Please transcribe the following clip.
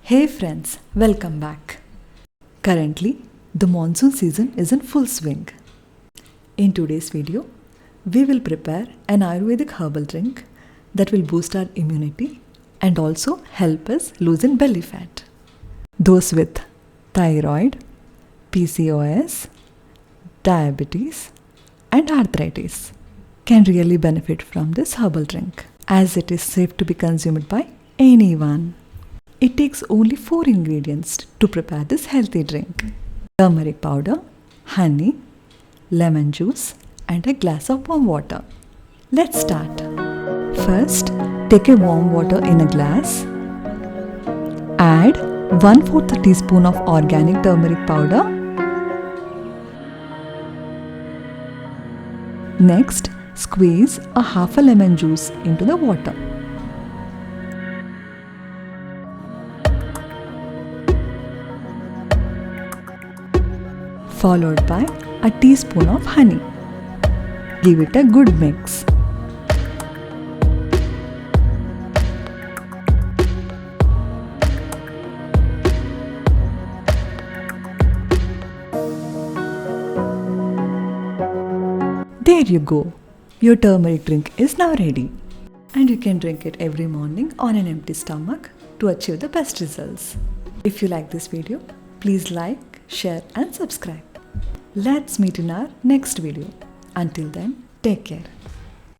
Hey friends, welcome back. Currently, the monsoon season is in full swing. In today's video, we will prepare an Ayurvedic herbal drink that will boost our immunity and also help us loosen belly fat. Those with thyroid, PCOS, diabetes, and arthritis can really benefit from this herbal drink as it is safe to be consumed by anyone. It takes only 4 ingredients to prepare this healthy drink: turmeric powder, honey, lemon juice, and a glass of warm water. Let's start. First, take a warm water in a glass. Add 1/4 teaspoon of organic turmeric powder. Next, squeeze a half a lemon juice into the water. Followed by a teaspoon of honey. Give it a good mix. There you go. Your turmeric drink is now ready. And you can drink it every morning on an empty stomach to achieve the best results. If you like this video, please like, share and subscribe. Let's meet in our next video. Until then, take care.